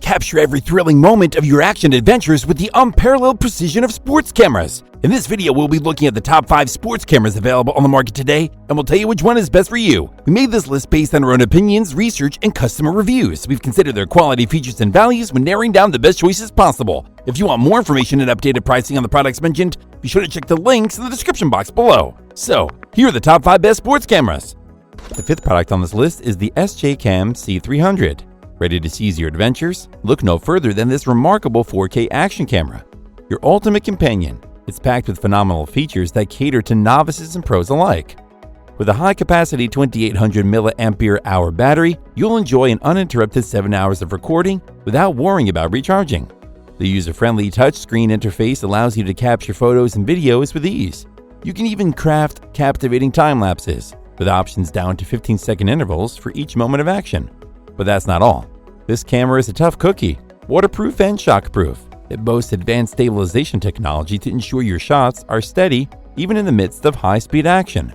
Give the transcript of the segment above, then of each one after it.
Capture every thrilling moment of your action adventures with the unparalleled precision of sports cameras. In this video, we'll be looking at the top 5 sports cameras available on the market today, and we'll tell you which one is best for you. We made this list based on our own opinions, research, and customer reviews. We've considered their quality, features, and values when narrowing down the best choices possible. If you want more information and updated pricing on the products mentioned, be sure to check the links in the description box below. So, here are the top 5 best sports cameras. The 5th product on this list is the SJCAM C300. Ready to seize your adventures? Look no further than this remarkable 4K action camera, your ultimate companion. It's packed with phenomenal features that cater to novices and pros alike. With a high-capacity 2800 mAh battery, you'll enjoy an uninterrupted 7 hours of recording without worrying about recharging. The user-friendly touchscreen interface allows you to capture photos and videos with ease. You can even craft captivating time lapses, with options down to 15-second intervals for each moment of action. But that's not all. This camera is a tough cookie, waterproof and shockproof. It boasts advanced stabilization technology to ensure your shots are steady even in the midst of high-speed action.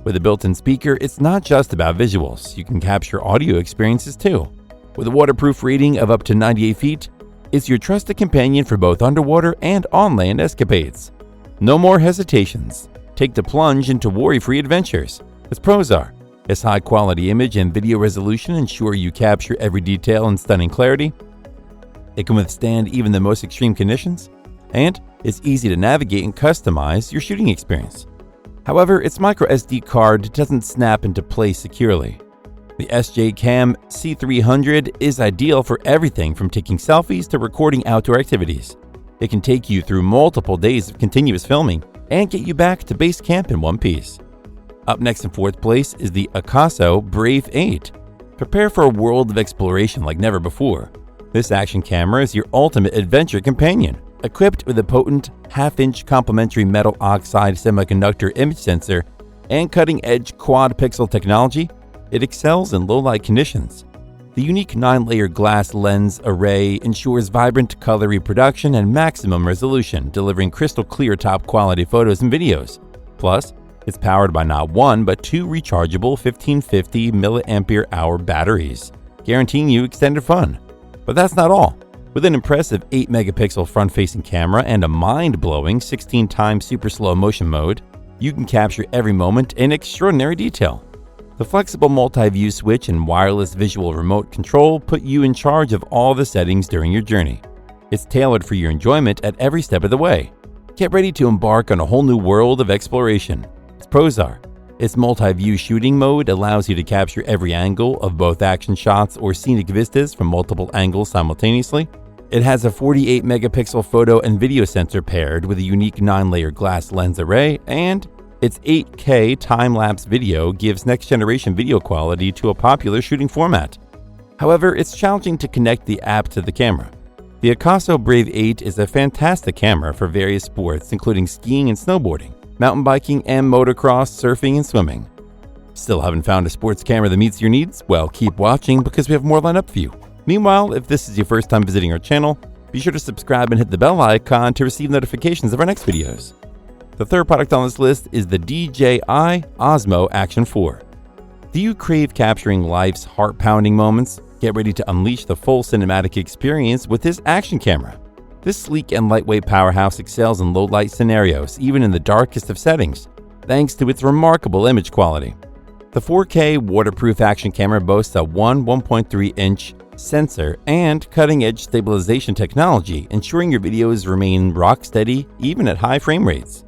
With a built-in speaker, it's not just about visuals. You can capture audio experiences too. With a waterproof rating of up to 98 feet, it's your trusted companion for both underwater and on-land escapades. No more hesitations. Take the plunge into worry-free adventures. Its pros are: its high-quality image and video resolution ensure you capture every detail in stunning clarity. It can withstand even the most extreme conditions, and it's easy to navigate and customize your shooting experience. However, its microSD card doesn't snap into place securely. The SJCAM C300 is ideal for everything from taking selfies to recording outdoor activities. It can take you through multiple days of continuous filming and get you back to base camp in one piece. Up next in 4th place is the AKASO Brave 8. Prepare for a world of exploration like never before. This action camera is your ultimate adventure companion. Equipped with a potent half-inch complementary metal oxide semiconductor image sensor and cutting-edge quad-pixel technology, it excels in low-light conditions. The unique 9-layer glass lens array ensures vibrant color reproduction and maximum resolution, delivering crystal-clear top-quality photos and videos. Plus, it's powered by not one, but 2 rechargeable 1550 mAh batteries, guaranteeing you extended fun. But that's not all. With an impressive 8-megapixel front-facing camera and a mind-blowing 16x super slow motion mode, you can capture every moment in extraordinary detail. The flexible multi-view switch and wireless visual remote control put you in charge of all the settings during your journey. It's tailored for your enjoyment at every step of the way. Get ready to embark on a whole new world of exploration. Its pros are: its multi-view shooting mode allows you to capture every angle of both action shots or scenic vistas from multiple angles simultaneously. It has a 48-megapixel photo and video sensor paired with a unique 9-layer glass lens array, and its 8K time-lapse video gives next-generation video quality to a popular shooting format. However, it's challenging to connect the app to the camera. The AKASO Brave 8 is a fantastic camera for various sports, including skiing and snowboarding, mountain biking, and motocross, surfing, and swimming. Still haven't found a sports camera that meets your needs? Well, keep watching because we have more lined up for you. Meanwhile, if this is your first time visiting our channel, be sure to subscribe and hit the bell icon to receive notifications of our next videos. The 3rd product on this list is the DJI Osmo Action 4. Do you crave capturing life's heart-pounding moments? Get ready to unleash the full cinematic experience with this action camera. This sleek and lightweight powerhouse excels in low-light scenarios, even in the darkest of settings, thanks to its remarkable image quality. The 4K waterproof action camera boasts a 1.3-inch sensor and cutting-edge stabilization technology, ensuring your videos remain rock-steady even at high frame rates.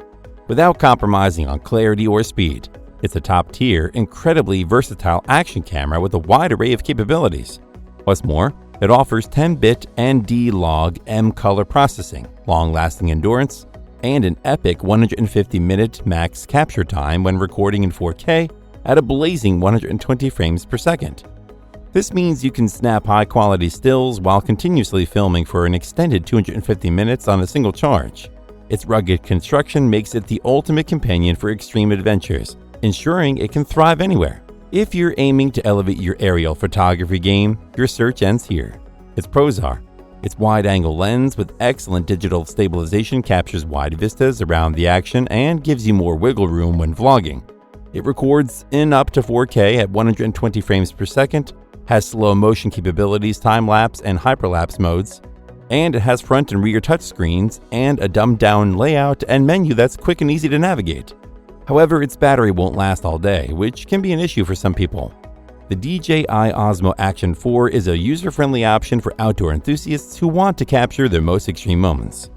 Without compromising on clarity or speed, it's a top-tier, incredibly versatile action camera with a wide array of capabilities. What's more, it offers 10-bit ND-Log M color processing, long-lasting endurance, and an epic 150-minute max capture time when recording in 4K at a blazing 120 frames per second. This means you can snap high-quality stills while continuously filming for an extended 250 minutes on a single charge. Its rugged construction makes it the ultimate companion for extreme adventures, ensuring it can thrive anywhere. If you're aiming to elevate your aerial photography game, your search ends here. Its pros are: its wide-angle lens with excellent digital stabilization captures wide vistas around the action and gives you more wiggle room when vlogging. It records in up to 4K at 120 frames per second, has slow motion capabilities, time-lapse and hyperlapse modes, and it has front and rear touchscreens and a dumbed-down layout and menu that's quick and easy to navigate. However, its battery won't last all day, which can be an issue for some people. The DJI Osmo Action 4 is a user-friendly option for outdoor enthusiasts who want to capture their most extreme moments.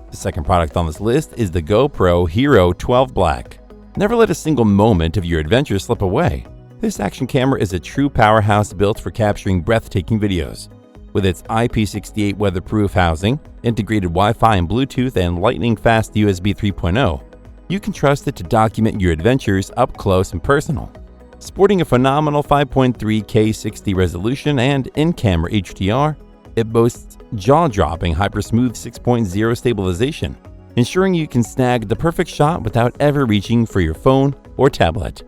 The second product on this list is the GoPro Hero 12 Black. Never let a single moment of your adventure slip away. This action camera is a true powerhouse built for capturing breathtaking videos. With its IP68 weatherproof housing, integrated Wi-Fi and Bluetooth, and lightning-fast USB 3.0, you can trust it to document your adventures up close and personal. Sporting a phenomenal 5.3K 60 resolution and in-camera HDR, it boasts jaw-dropping hyper-smooth 6.0 stabilization, ensuring you can snag the perfect shot without ever reaching for your phone or tablet.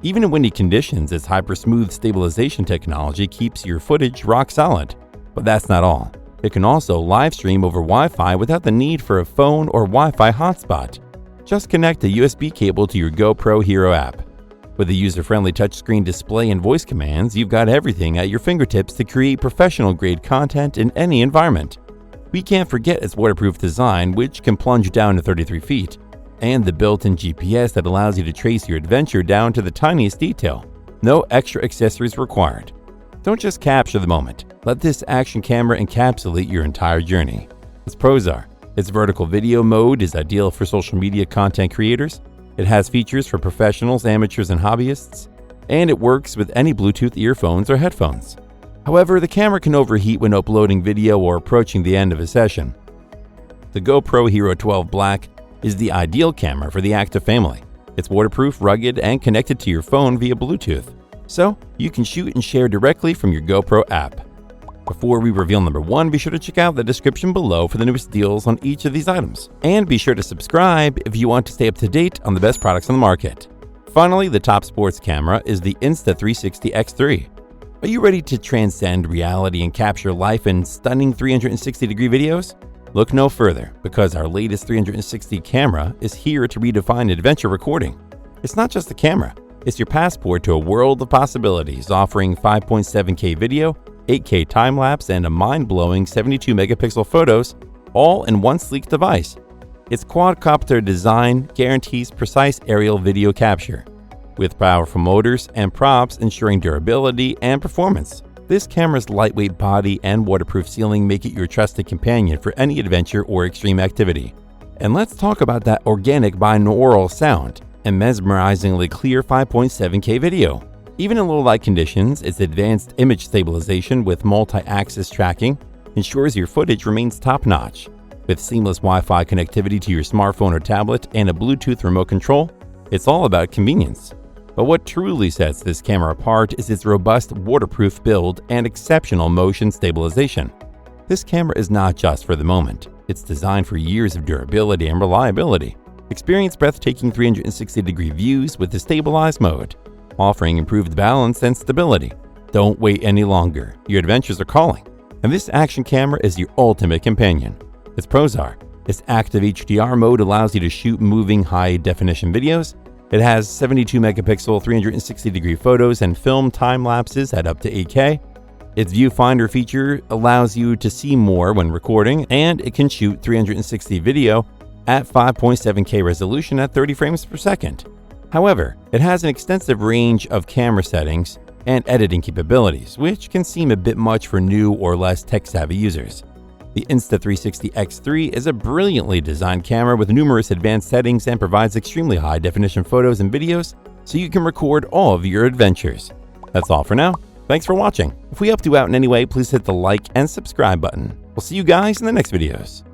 Even in windy conditions, its hyper-smooth stabilization technology keeps your footage rock solid. But that's not all. It can also live stream over Wi-Fi without the need for a phone or Wi-Fi hotspot. Just connect a USB cable to your GoPro Hero app. With a user-friendly touchscreen display and voice commands, you've got everything at your fingertips to create professional-grade content in any environment. We can't forget its waterproof design, which can plunge down to 33 feet, and the built-in GPS that allows you to trace your adventure down to the tiniest detail. No extra accessories required. Don't just capture the moment. Let this action camera encapsulate your entire journey. Its pros are: its vertical video mode is ideal for social media content creators. It has features for professionals, amateurs, and hobbyists, and it works with any Bluetooth earphones or headphones. However, the camera can overheat when uploading video or approaching the end of a session. The GoPro Hero 12 Black is the ideal camera for the active family. It's waterproof, rugged, and connected to your phone via Bluetooth, so you can shoot and share directly from your GoPro app. Before we reveal number 1, be sure to check out the description below for the newest deals on each of these items. And be sure to subscribe if you want to stay up to date on the best products on the market. Finally, the top sports camera is the Insta360 X3. Are you ready to transcend reality and capture life in stunning 360-degree videos? Look no further, because our latest 360 camera is here to redefine adventure recording. It's not just a camera, it's your passport to a world of possibilities, offering 5.7K video, 8K time-lapse, and a mind-blowing 72-megapixel photos, all in one sleek device. Its quadcopter design guarantees precise aerial video capture, with powerful motors and props ensuring durability and performance. This camera's lightweight body and waterproof sealing make it your trusted companion for any adventure or extreme activity. And let's talk about that organic binaural sound and mesmerizingly clear 5.7K video. Even in low light conditions, its advanced image stabilization with multi-axis tracking ensures your footage remains top-notch. With seamless Wi-Fi connectivity to your smartphone or tablet and a Bluetooth remote control, it's all about convenience. But what truly sets this camera apart is its robust waterproof build and exceptional motion stabilization. This camera is not just for the moment. It's designed for years of durability and reliability. Experience breathtaking 360-degree views with the stabilized mode, offering improved balance and stability. Don't wait any longer. Your adventures are calling, and this action camera is your ultimate companion. Its pros are: its active HDR mode allows you to shoot moving high-definition videos. It has 72-megapixel 360-degree photos and film time lapses at up to 8K. Its viewfinder feature allows you to see more when recording, and it can shoot 360 video at 5.7K resolution at 30 frames per second. However, it has an extensive range of camera settings and editing capabilities, which can seem a bit much for new or less tech-savvy users. The Insta360 X3 is a brilliantly designed camera with numerous advanced settings and provides extremely high-definition photos and videos so you can record all of your adventures. That's all for now. Thanks for watching. If we helped you out in any way, please hit the like and subscribe button. We'll see you guys in the next videos.